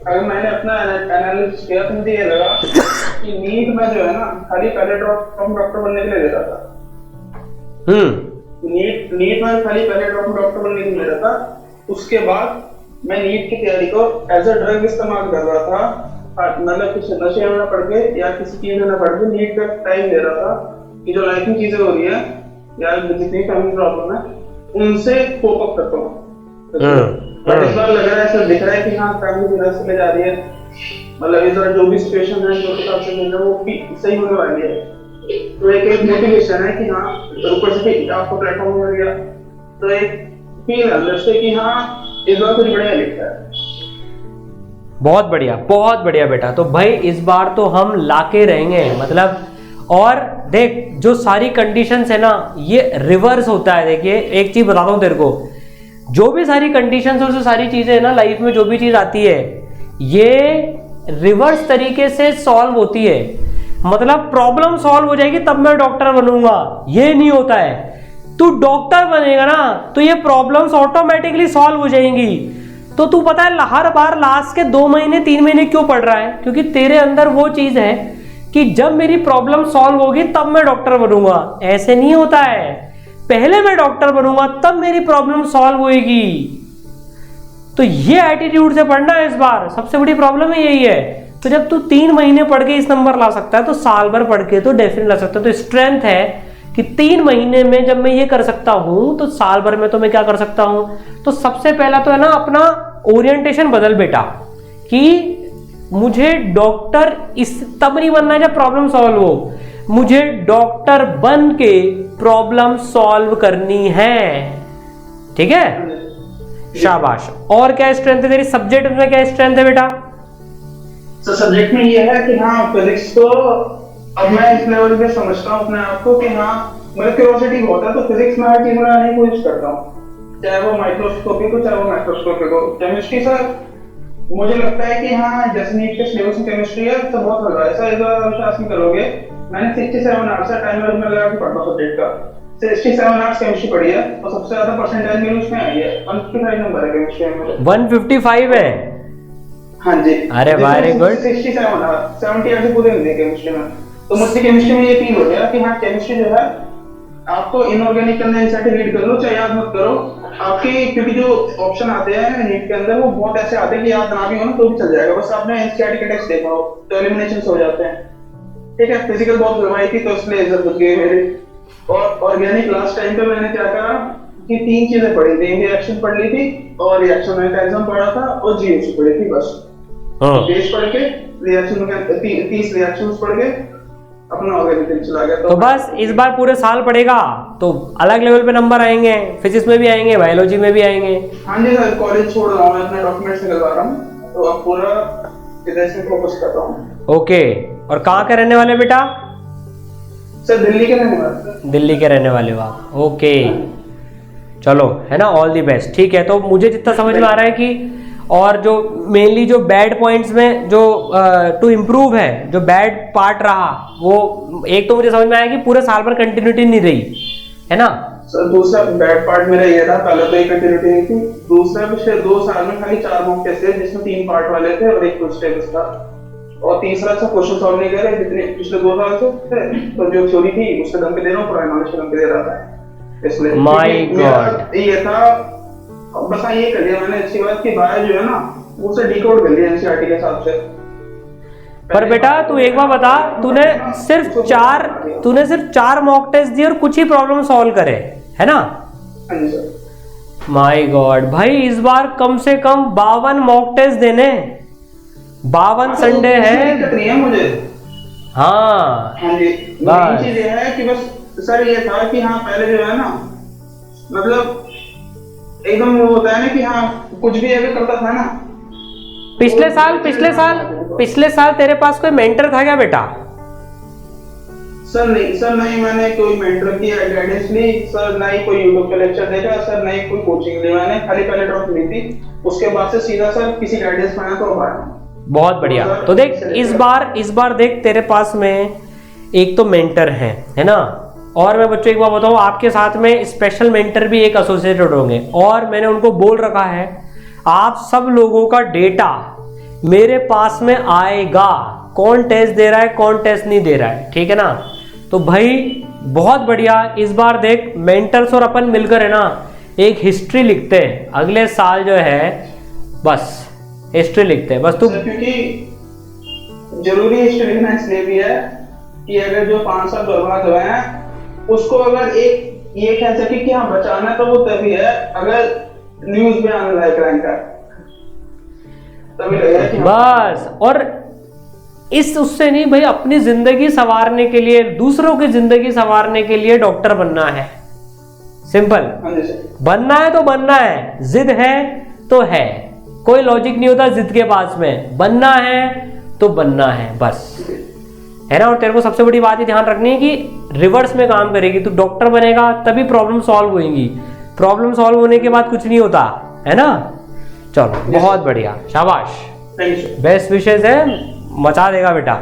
अगर मैंने अपना एनालिसिस किया तो मुझे ये लगा कि नीट में जो है ना खाली पहले ड्रॉप फ्रॉम डॉक्टर बनने के लिए देता था। नीट में खाली पहले ड्रॉप डॉक्टर बनने के लिए देता था। उसके बाद मैं नीट की तैयारी को एज अ ड्रग इस्तेमाल कर रहा था। मतलब कुछ नशे में ना पड़ के या किसी चीज में ना पड़ के नीट का टाइम दे रहा था कि जो लाइफ में चीजें हो रही है या जितनी फैमिली प्रॉब्लम है उनसे कोप अप करता हूँ। बट इस बार लग रहा है, ऐसा दिख रहा है कि हाँ फैमिली की तरफ से ले जा रही है। मतलब इस बार जो भी सिचुएशन है जो हिसाब से मिल रहा है वो भी सही होने वाली है। तो एक मोटिवेशन है कि हाँ, ऊपर से आपको प्लेटफॉर्म मिल गया तो एक फील है अंदर से कि हाँ इस बार कुछ बढ़िया लिखा है। बहुत बढ़िया बेटा। तो भाई इस बार तो हम लाके रहेंगे, मतलब। और देख, जो सारी कंडीशंस है ना ये रिवर्स होता है। देखिए एक चीज बताता हूँ तेरे को, जो भी सारी कंडीशंस और जो सारी चीजें है ना लाइफ में, जो भी चीज आती है ये रिवर्स तरीके से सॉल्व होती है। मतलब प्रॉब्लम सॉल्व हो जाएगी तब मैं डॉक्टर बनूंगा, ये नहीं होता है। तू डॉक्टर बनेगा ना तो ये प्रॉब्लम्स ऑटोमेटिकली सॉल्व हो जाएंगी। तो तू पता है हर बार लास्ट के 2 महीने 3 महीने क्यों पढ़ रहा है? क्योंकि तेरे अंदर वो चीज है कि जब मेरी प्रॉब्लम सॉल्व होगी तब मैं डॉक्टर बनूंगा। ऐसे नहीं होता है, पहले मैं डॉक्टर बनूंगा तब मेरी प्रॉब्लम सॉल्व होगी। तो ये एटीट्यूड से पढ़ना है इस बार। सबसे बड़ी प्रॉब्लम है यही है। तो जब तू 3 महीने पढ़ के इस नंबर ला सकता है तो साल भर पढ़ के तो डेफिनेट ला सकता है। तो स्ट्रेंथ है कि 3 महीने में जब मैं ये कर सकता हूं तो साल भर में तो मैं क्या कर सकता हूं। तो सबसे पहला तो है ना अपना ओरिएंटेशन बदल बेटा, कि मुझे डॉक्टर इस तब नहीं बनना है जब प्रॉब्लम सॉल्व हो, मुझे डॉक्टर बन के प्रॉब्लम सॉल्व करनी है। ठीक है, शाबाश। और क्या स्ट्रेंथ है तेरी? सब्जेक्ट में क्या स्ट्रेंथ है बेटा? तो सब्जेक्ट में ये है कि हाँ फिजिक्स को अब मैं इस लेवल पे समझता हूँ अपने आप को कि हाँ मेरा क्यूरियोसिटी बहुत है। तो फिजिक्स में हर चीज बनाने की कोशिश करता हूँ, चाहे वो माइक्रोस्कोपिक हो चाहे वो मैक्रोस्कोपिक हो। केमिस्ट्री सर मुझे लगता है कि हाँ जैसे नीट के सिलेबस में केमिस्ट्री है तो बहुत हल्का है सर। इस बार विश्वास नहीं करोगे, मैंने 67 आवर्स टाइमर में लगा के पढ़ा सब्जेक्ट का। 67 आवर्स केमिस्ट्री पढ़ी है और सबसे ज्यादा परसेंटेज मेरी उसमें आई है। 155 नंबर है केमिस्ट्री में। 155 है? हाँ जी। अरे वेरी गुड। 67 70 से पूरे मिले केमिस्ट्री में। तो मुझे केमिस्ट्री में ये फील हो गया कि हाँ केमिस्ट्री जो है आपको इनऑर्गेनिक करना एनसीईआरटी रीड कर लो चाहे याद मत करो आपके, क्योंकि जो ऑप्शन आते हैं नीट के अंदर वो बहुत ऐसे आते हैं कि याद ना भी हो ना तो भी चल जाएगा, बस आपने एनसीईआरटी के टेक्स्ट देखा हो तो एलिमिनेशन हो जाते हैं। ठीक है, फिजिकल बहुत करवाई थी तो इसलिए इज्जत बच गई मेरी। और ऑर्गेनिक लास्ट टाइम पे मैंने क्या करा कि 3 चीजें पढ़ी थी, रिएक्शन पढ़ ली थी और रिएक्शन मैकेनिज्म पढ़ा था और जीओसी पढ़ी थी बस। बेस पढ़ के रिएक्शन 30 रिएक्शंस पढ़ के अपना ऑर्गेनिक चला गया। तो बस इस बार पूरे साल पढ़ेगा तो अलग लेवल पे नंबर आएंगे, फिजिक्स में भी आएंगे, बायोलॉजी में भी आएंगे। हाँ जी सर, कॉलेज छोड़ रहा हूँ मैं, अपने डॉक्यूमेंट्स निकलवा रहा हूँ तो अब पूरा इधर से फोकस कर रहा हूँ। ओके, और कहाँ के रहने वाले बेटा? सर दिल्ली के रहने वाले। दिल्ली के रहने वाले हो आप? ओके, चलो है ना, ऑल दी बेस्ट। ठीक है, तो मुझे जितना समझ में आ रहा है कि और जो मेनली जो बैड पॉइंट्स में जो टू इम्प्रूव है, जो बैड पार्ट रहा वो एक तो मुझे समझ में आया कि पूरे साल भर कंटिन्यूटी नहीं रही है ना। सर दूसरा बैड पार्ट मेरा ये था, पहले तो एक कंटिन्यूटी नहीं थी, दूसरा पिछले 2 साल में खाली 4 मॉक टेस्ट थे जिसमें 3 पार्ट वाले थे और 1 क्विज टेस्ट था। और तीसरा अच्छा क्वेश्चन सॉल्व नहीं कर रहे जितने पिछले 2 साल से थे, तो जो थ्योरी थी उससे दम पे दे रहा हूँ, पुराने नॉलेज पे दम पे दे रहा था। इसलिए माय गॉड ये था। बस ये कर लिया मैंने अच्छी बात कि बायो जो है ना उसे डिकोड कर लिया एनसीईआरटी के हिसाब से। पर बेटा तू एक बार बता, तूने सिर्फ 4 मॉक टेस्ट दिए और कुछ ही प्रॉब्लम सॉल्व करे है ना? हाँ जी सर। माय गॉड भाई, इस बार कम से कम 52 मॉक टेस्ट देने, 52 संडे है। दिक्कत नहीं है मुझे। हाँ जी, मेन चीज ये है कि बस सर ये था कि हाँ पहले जो है ना मतलब एकदम वो होता है ना कि हाँ कुछ भी अगर करता था ना। पिछले साल तेरे पास कोई मेंटर था क्या बेटा? सर नहीं मैंने कोई मेंटर की गाइडेंस ली सर, ना ही कोई यूट्यूब पे लेक्चर देखा सर, ना ही कोई कोचिंग ली मैंने, खाली पहले ड्रॉप ली थी उसके बाद से सीधा सर किसी गाइडेंस में आया तो अब आया। बहुत बढ़िया। तो देख इस बार देख तेरे पास में एक तो मेंटर है ना, और मैं बच्चों एक बार बताऊं आपके साथ में स्पेशल मेंटर भी एक एसोसिएटेड होंगे और मैंने उनको बोल रखा है आप सब लोगों का डेटा मेरे पास में आएगा। कौन टेस्ट दे रहा है, कौन टेस्ट नहीं दे रहा है, ठीक है ना। तो भाई बहुत बढ़िया। इस बार देख मेंटर्स और अपन मिलकर है ना एक हिस्ट्री लिखते हैं अगले साल जो है, बस हिस्ट्री लिखते हैं बस। तू क्योंकि जरूरी हिस्ट्री लिखना इसलिए भी है कि अगर जो 5 साल बर्बाद हुए हैं उसको अगर एक ये कह सके कि हाँ बचाना, तो वो तभी है अगर न्यूज में आने लायक रैंक है, तभी लगेगा कि बस। और इस उससे नहीं भाई, अपनी जिंदगी संवारने के लिए, दूसरों की जिंदगी संवारने के लिए डॉक्टर बनना है, सिंपल। हाँ जी सर। बनना है तो बनना है, जिद है तो है, कोई लॉजिक नहीं होता जिद के पास में, बनना है तो बनना है बस, है ना। और तेरे को सबसे बड़ी बात ये ध्यान रखनी है कि रिवर्स में काम करेगी, तू डॉक्टर बनेगा तभी प्रॉब्लम सॉल्व होगी, प्रॉब्लम सॉल्व होने के बाद कुछ नहीं होता, है ना। चलो बहुत बढ़िया, शाबाश, थैंक यू। बेस्ट विशेष है, मचा देगा बेटा।